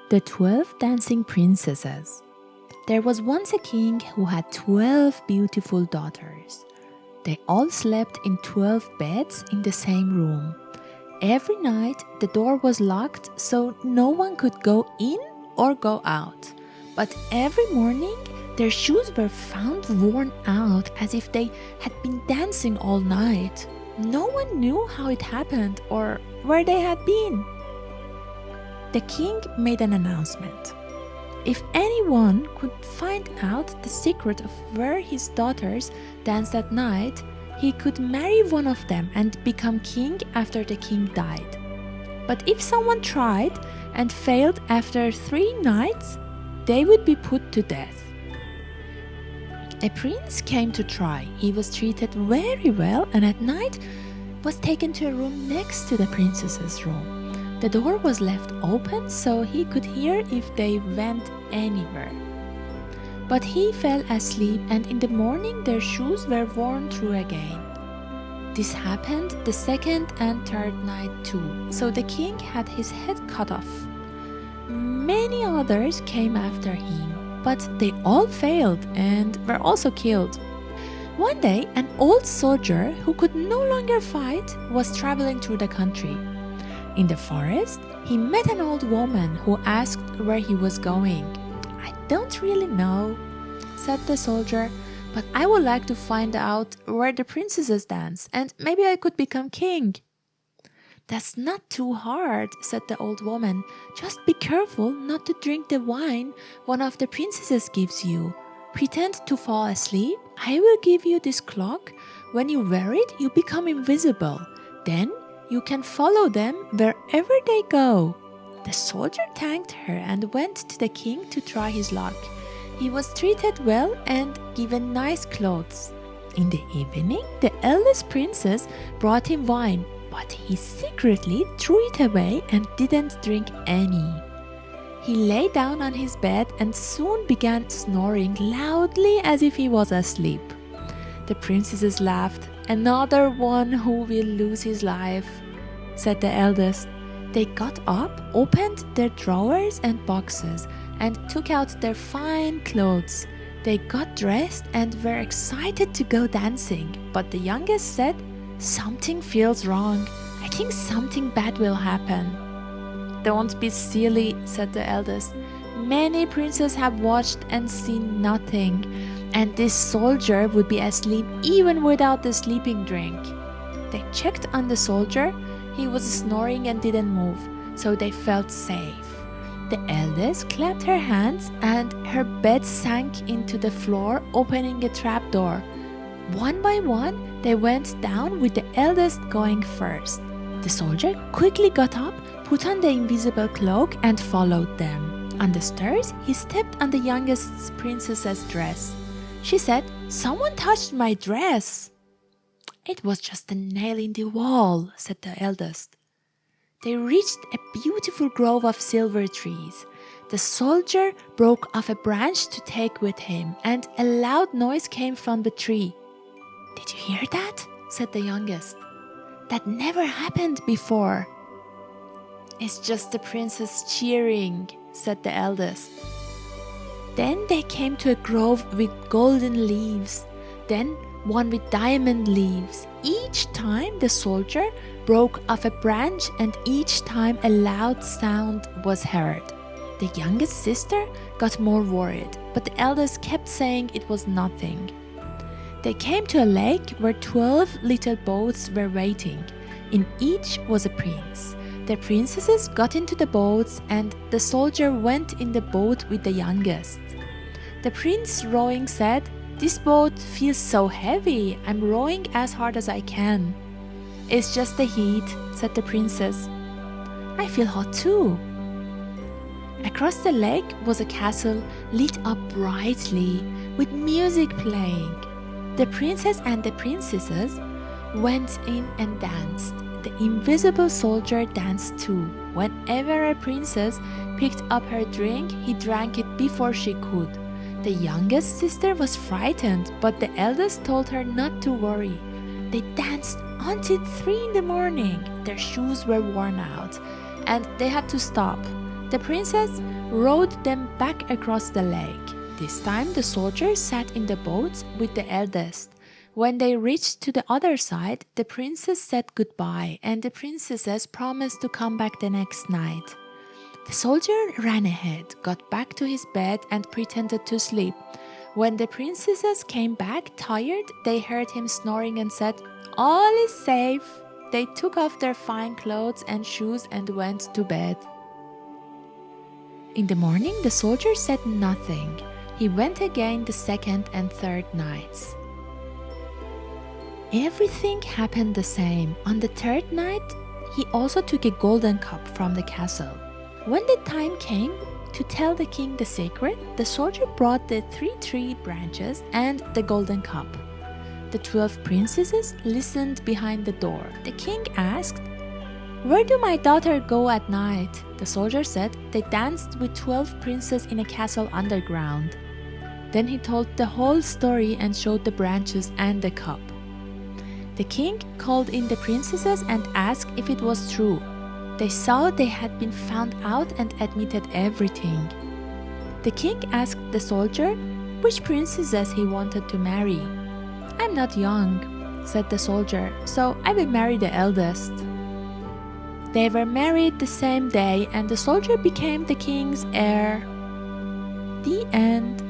The 12 Dancing Princesses. There was once a king who had 12 beautiful daughters. They all slept in 12 beds in the same room. Every night the door was locked so no one could go in or go out. But every morning their shoes were found worn out as if they had been dancing all night. No one knew how it happened or where they had been. The king made an announcement. If anyone could find out the secret of where his daughters danced at night, he could marry one of them and become king after the king died. But if someone tried and failed after 3 nights, they would be put to death. A prince came to try. He was treated very well and at night was taken to a room next to the princess's room. The door was left open so he could hear if they went anywhere. But he fell asleep and in the morning their shoes were worn through again. This happened the second and third night too, so the king had his head cut off. Many others came after him, but they all failed and were also killed. One day, an old soldier who could no longer fight was traveling through the country. In the forest, he met an old woman who asked where he was going. "I don't really know," said the soldier, "but I would like to find out where the princesses dance, and maybe I could become king." "That's not too hard," said the old woman. "Just be careful not to drink the wine one of the princesses gives you. Pretend to fall asleep. I will give you this cloak. When you wear it, you become invisible. Then you can follow them wherever they go." The soldier thanked her and went to the king to try his luck. He was treated well and given nice clothes. In the evening, the eldest princess brought him wine, but he secretly threw it away and didn't drink any. He lay down on his bed and soon began snoring loudly as if he was asleep. The princesses laughed. "Another one who will lose his life," said the eldest. They got up, opened their drawers and boxes, and took out their fine clothes. They got dressed and were excited to go dancing, but the youngest said, "Something feels wrong. I think something bad will happen." "Don't be silly," said the eldest. "Many princes have watched and seen nothing, and this soldier would be asleep even without the sleeping drink." They checked on the soldier. He was snoring and didn't move, so they felt safe. The eldest clapped her hands and her bed sank into the floor, opening a trapdoor. One by one, they went down with the eldest going first. The soldier quickly got up, put on the invisible cloak and followed them. On the stairs, he stepped on the youngest princess's dress. She said, "Someone touched my dress." "It was just a nail in the wall," said the eldest. They reached a beautiful grove of silver trees. The soldier broke off a branch to take with him, and a loud noise came from the tree. "Did you hear that?" said the youngest. "That never happened before." "It's just the princess cheering," said the eldest. Then they came to a grove with golden leaves, then one with diamond leaves. Each time the soldier broke off a branch and each time a loud sound was heard. The youngest sister got more worried, but the eldest kept saying it was nothing. They came to a lake where 12 little boats were waiting. In each was a prince. The princesses got into the boats and the soldier went in the boat with the youngest. The prince rowing said, "This boat feels so heavy. I'm rowing as hard as I can." "It's just the heat," said the princess. "I feel hot too." Across the lake was a castle lit up brightly with music playing. The princess and the princesses went in and danced. The invisible soldier danced too. Whenever a princess picked up her drink, he drank it before she could. The youngest sister was frightened, but the eldest told her not to worry. They danced until 3 in the morning. Their shoes were worn out, and they had to stop. The princess rowed them back across the lake. This time the soldiers sat in the boats with the eldest. When they reached to the other side, the princess said goodbye, and the princesses promised to come back the next night. The soldier ran ahead, got back to his bed, and pretended to sleep. When the princesses came back tired, they heard him snoring and said, "All is safe." They took off their fine clothes and shoes and went to bed. In the morning, the soldier said nothing. He went again the second and third nights. Everything happened the same. On the third night, he also took a golden cup from the castle. When the time came to tell the king the secret, the soldier brought the 3 tree branches and the golden cup. The 12 princesses listened behind the door. The king asked, "Where do my daughter go at night?" The soldier said they danced with 12 princes in a castle underground. Then he told the whole story and showed the branches and the cup. The king called in the princesses and asked if it was true. They saw they had been found out and admitted everything. The king asked the soldier which princesses he wanted to marry. "I'm not young," said the soldier, "so I will marry the eldest." They were married the same day, and the soldier became the king's heir. The end.